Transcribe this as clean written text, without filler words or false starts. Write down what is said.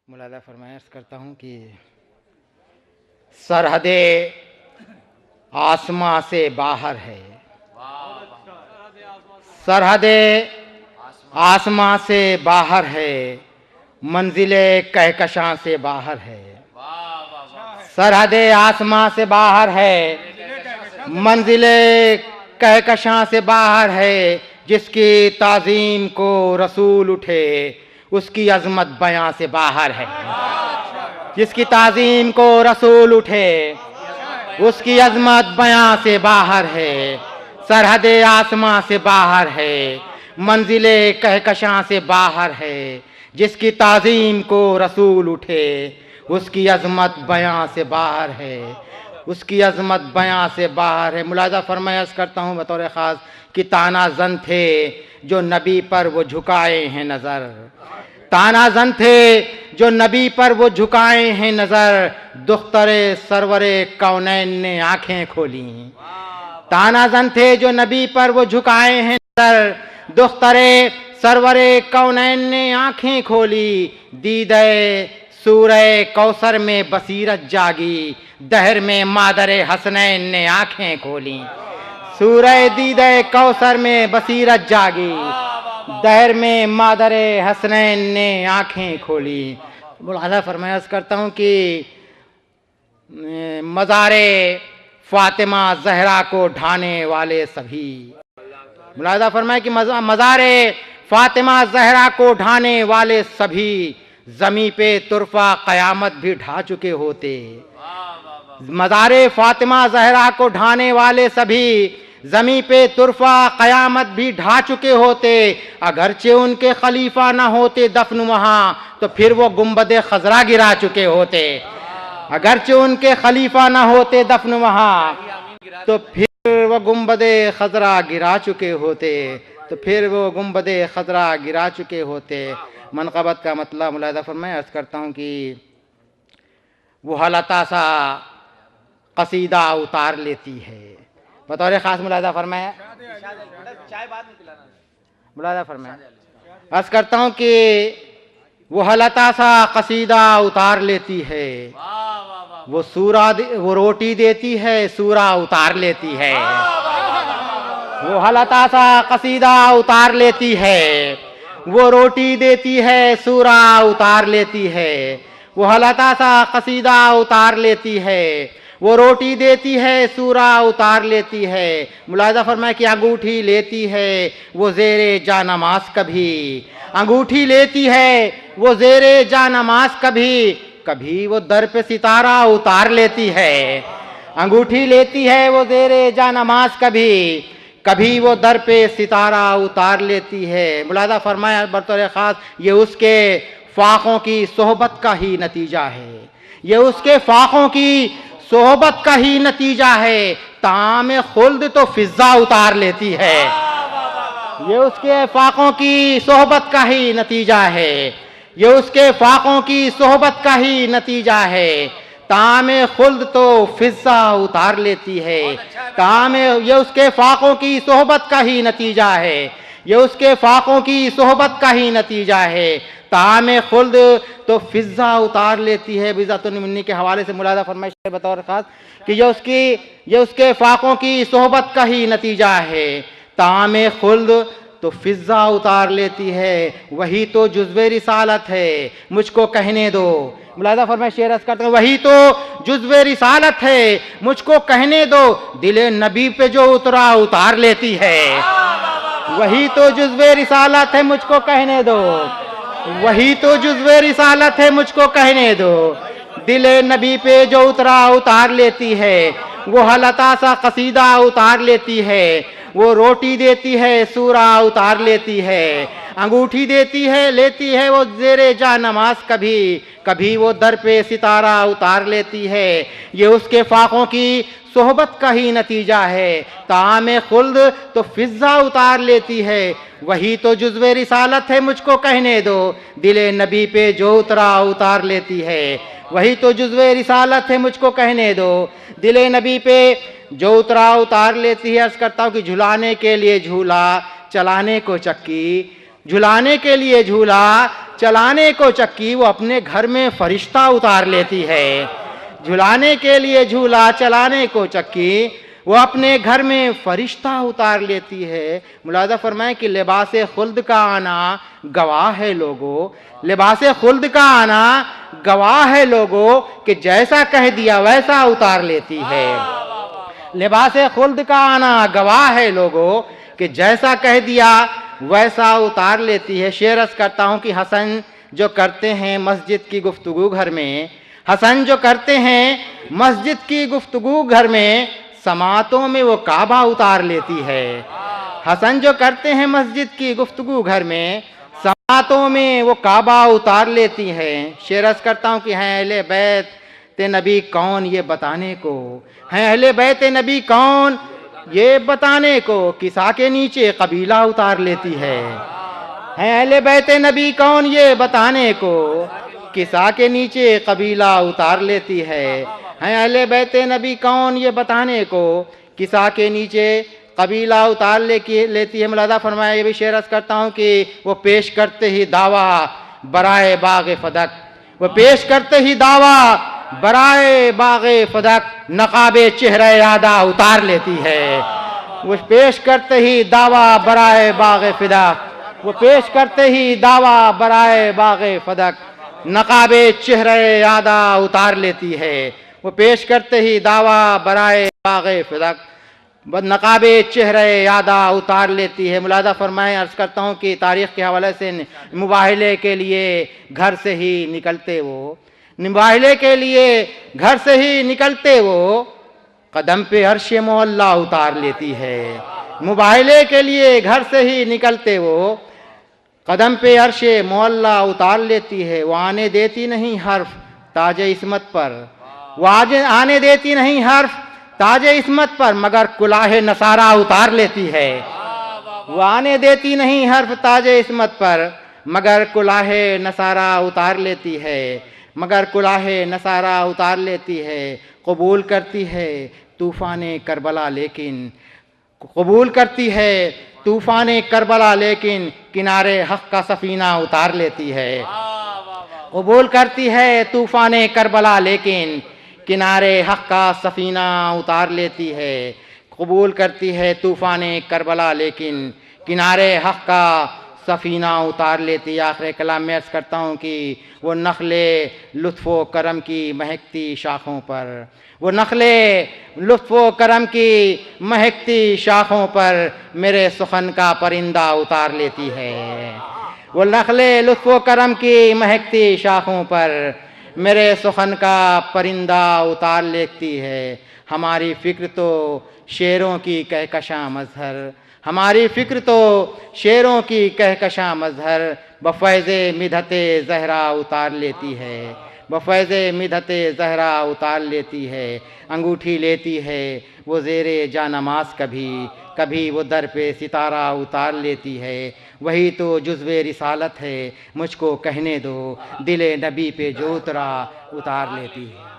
ملاحظہ فرمائش کرتا ہوں کہ سرحدیں آسماں سے باہر ہے، سرحدیں آسماں سے باہر ہے، منزل کہکشاں سے باہر ہے۔ سرحدیں آسماں سے باہر ہے، منزل کہکشاں سے باہر ہے، جس کی تعظیم کو رسول اٹھے اس کی عظمت بیاں سے باہر ہے۔ جس کی تعظیم کو رسول اٹھے اس کی عظمت بیاں سے باہر ہے۔ سرحد آسماں سے باہر ہے، منزل کہکشاں سے باہر ہے، جس کی تعظیم کو رسول اٹھے اس کی عظمت بیاں سے باہر ہے، اس کی عظمت بیاں سے باہر ہے۔ ملاحظہ فرمائے عرض کرتا ہوں بطور خاص کہ تانا زن تھے جو نبی پر وہ جھکائے ہیں نظر، تانا زن تھے جو نبی پر وہ جھکائے ہیں نظر، دختر سرور کونین نے آنکھیں کھولیں۔ تانا زن تھے جو نبی پر وہ جھکائے ہیں نظر، دختر سرور کونین نے آنکھیں کھولی، دیدہ سورہ کوثر میں بصیرت جاگی، دہر میں مادر حسنین نے آنکھیں کھولیں۔ سورہ دیدہ کوثر میں بصیرت جاگی، دہر میں مادر حسنین نے آنکھیں کھولی۔ ملاحظہ فرمائش کرتا ہوں کہ مزار فاطمہ زہرا کو ڈھانے والے سبھی، ملاحظہ فرمائے کہ مزار فاطمہ زہرا کو ڈھانے والے سبھی زمیں پہ طرفہ قیامت بھی ڈھا چکے ہوتے۔ مزار فاطمہ زہرا کو ڈھانے والے سبھی زمیں پہ طرفہ قیامت بھی ڈھا چکے ہوتے، اگرچہ ان کے خلیفہ نہ ہوتے دفن وہاں تو پھر وہ گنبد خضرا گرا چکے ہوتے۔ اگرچہ ان کے خلیفہ نہ ہوتے دفن وہاں تو پھر وہ گنبد خضرا گرا چکے ہوتے، تو پھر وہ گنبد خضرا گرا چکے ہوتے۔ منقبت کا مطلب ملاحظہ فرمائے عرض کرتا ہوں کہ وہ ہلتا سا قصیدہ اتار لیتی ہے، بطور خاص ملاحظہ فرمائے ملاحظہ فرمائے عرض کرتا ہوں کہ وہ ہلتا سا قصیدہ اتار لیتی ہے، وہ روٹی دیتی ہے سورہ اتار لیتی ہے۔ وہ ہلتا سا قصیدہ اتار لیتی ہے، وہ روٹی دیتی ہے سورہ اتار لیتی ہے۔ وہ ہلتا سا قصیدہ اتار لیتی ہے، وہ روٹی دیتی ہے سورہ اتار لیتی ہے۔ ملاحظہ فرمائے کہ انگوٹھی لیتی ہے وہ زیر جا نماز کبھی، انگوٹھی لیتی ہے وہ زیر جا نماز کبھی، کبھی وہ در پہ ستارہ اتار لیتی ہے۔ انگوٹھی لیتی ہے وہ زیر جا نماز کبھی، کبھی وہ در پہ ستارہ اتار لیتی ہے۔ ملاحظہ فرمایا بطور خاص یہ اس کے فاقوں کی صحبت کا ہی نتیجہ ہے، یہ اس کے فاقوں کی صحبت کا ہی نتیجہ ہے۔ طعام خلد تو فضا اتار لیتی ہے، یہ اس کے فاقوں کی صحبت کا ہی نتیجہ ہے، یہ اس کے فاقوں کی صحبت کا ہی نتیجہ ہے۔ طعام خلد تو فضا اتار لیتی ہے، یہ اس کے فاقوں کی صحبت کا ہی نتیجہ ہے، یہ اس کے فاقوں کی صحبت کا ہی نتیجہ ہے۔ طعام خلد تو فضا اتار لیتی ہے۔ بذات المنی کے حوالے سے ملاحظہ فرمائش بطور خاص کہ یہ اس کے فاقوں کی صحبت کا ہی نتیجہ ہے۔ طعام خلد تو فضا اتار لیتی ہے، وہی تو جزو رسالت ہے مجھ کو کہنے دو۔ ملاحظہ فرمائے شعر عرض کرتا ہوں، وہی تو جزو رسالت ہے مجھ کو کہنے دو، دل نبی پہ جو اترا اتار لیتی ہے۔ وہی تو جزو رسالت ہے مجھ کو کہنے دو، وہی تو جزو رسالت ہے مجھ کو کہنے دو، دل نبی پہ جو اترا اتار لیتی ہے۔ وہ ہلتا سا قصیدہ اتار لیتی ہے، وہ روٹی دیتی ہے سورہ اتار لیتی ہے، انگوٹھی دیتی ہے لیتی ہے وہ زیر جا نماز کبھی، کبھی وہ در پہ ستارہ اتار لیتی ہے۔ یہ اس کے فاقوں کی صحبت کا ہی نتیجہ ہے۔ طعام خلد تو فضا اتار لیتی ہے، وہی تو جزو رسالت ہے مجھ کو کہنے دو، دل نبی پہ جو اترا اتار لیتی ہے۔ وہی تو جزو رسالت ہے مجھ کو کہنے دو، دل نبی پہ جو اترا اتار لیتی ہے۔ عرض کرتا ہوں کہ جھلانے کے لیے جھولا، چلانے کو چکی، جھلانے کے لیے جھولا، چلانے کو چکی، وہ اپنے گھر میں فرشتہ اتار لیتی ہے۔ جھلانے کے لیے جھولا، چلانے کو چکی، وہ اپنے گھر میں فرشتہ اتار لیتی ہے۔ ملاحظہ فرمائیں کہ لباس خلد کا آنا گواہ ہے لوگو، لباس خلد کا آنا گواہ ہے لوگو کہ جیسا کہہ دیا ویسا اتار لیتی ہے۔ لباس خلد کا آنا گواہ ہے لوگو کہ جیسا کہہ دیا ویسا اتار لیتی ہے۔ شعر عرض کرتا ہوں کہ حسن جو کرتے ہیں مسجد کی گفتگو گھر میں، حسن جو کرتے ہیں مسجد کی گفتگو گھر میں، سماعتوں میں وہ کعبہ اتار لیتی ہے۔ حسن جو کرتے ہیں مسجد کی گفتگو گھر میں، سماعتوں میں وہ کعبہ اتار لیتی ہے۔ شعر عرض کرتا ہوں کہ ہیں اہل بیت نبی کون یہ بتانے کو، ہیں اہل بیت نبی کون یہ بتانے کو، کسا کے نیچے قبیلہ اتار لیتی ہے۔ ہیں اہل بیت نبی کون یہ بتانے کو، کسا کے نیچے قبیلہ اتار لیتی ہے۔ ہیں اہل بیت نبی کون یہ بتانے کو، کسا کے نیچے قبیلہ اتار لیتی ہے۔ ملاحظہ فرمایا، یہ بھی شعر عرض کرتا ہوں کہ وہ پیش کرتے ہی دعویٰ برائے باغ فدق، وہ پیش کرتے ہی دعویٰ برائے باغ فدق، نقاب چہرہ یادہ اتار لیتی ہے۔ وہ پیش کرتے ہی دعویٰ برائے باغ فدق، وہ پیش کرتے ہی دعویٰ برائے باغ فدق، نقاب چہرہ یادہ اتار لیتی ہے۔ وہ پیش کرتے ہی دعویٰ برائے باغ فدق، نقاب چہرہ یادہ اتار لیتی ہے۔ ملاحظہ فرمائیں، عرض کرتا ہوں کہ تاریخ کے حوالے سے مباہلے کے لیے گھر سے ہی نکلتے وہ، مباہلے کے لیے گھر سے ہی نکلتے وہ، قدم پہ عرش معلیٰ اتار لیتی ہے۔ مباہلے کے لیے گھر سے ہی نکلتے وہ، قدم پہ عرش معلیٰ اتار لیتی ہے۔ وہ آنے دیتی نہیں حرف تاج عصمت پر، وہ آنے دیتی نہیں حرف تاج عصمت پر، مگر کلاه نصارہ اتار لیتی ہے۔ وہ آنے دیتی نہیں حرف تاج عصمت پر، مگر کلاه نصارہ اتار لیتی ہے، مگر کلاه نصارہ اتار لیتی ہے۔ قبول کرتی ہے طوفان کربلا لیکن، قبول کرتی ہے طوفان کربلا لیکن، کنارے حق کا سفینہ اتار لیتی ہے۔ قبول کرتی ہے طوفان کربلا لیکن، کنارے حق کا سفینہ اتار لیتی ہے۔ قبول کرتی ہے طوفان کربلا لیکن، کنارے حق کا سفینہ اتار لیتی ہے۔ آخر کلام میں عرض کرتا ہوں کہ وہ نخل لطف و کرم کی مہکتی شاخوں پر، وہ نخل لطف و کرم کی مہکتی شاخوں پر میرے سخن کا پرندہ اتار لیتی ہے۔ وہ نخل لطف و کرم کی مہکتی شاخوں پر میرے سخن کا پرندہ اتار لیتی ہے۔ ہماری فکر تو شیروں کی کہکشاں مظہر، ہماری فکر تو شیروں کی کہکشاں مظہر، بفیض مدحت زہرا اتار لیتی ہے، بفیض مدحت زہرا اتار لیتی ہے۔ انگوٹھی لیتی ہے وہ زیر جا نماز کبھی، کبھی وہ در پہ ستارہ اتار لیتی ہے۔ وہی تو جزو رسالت ہے، مجھ کو کہنے دو، دل نبی پہ جو اترا اتار لیتی ہے۔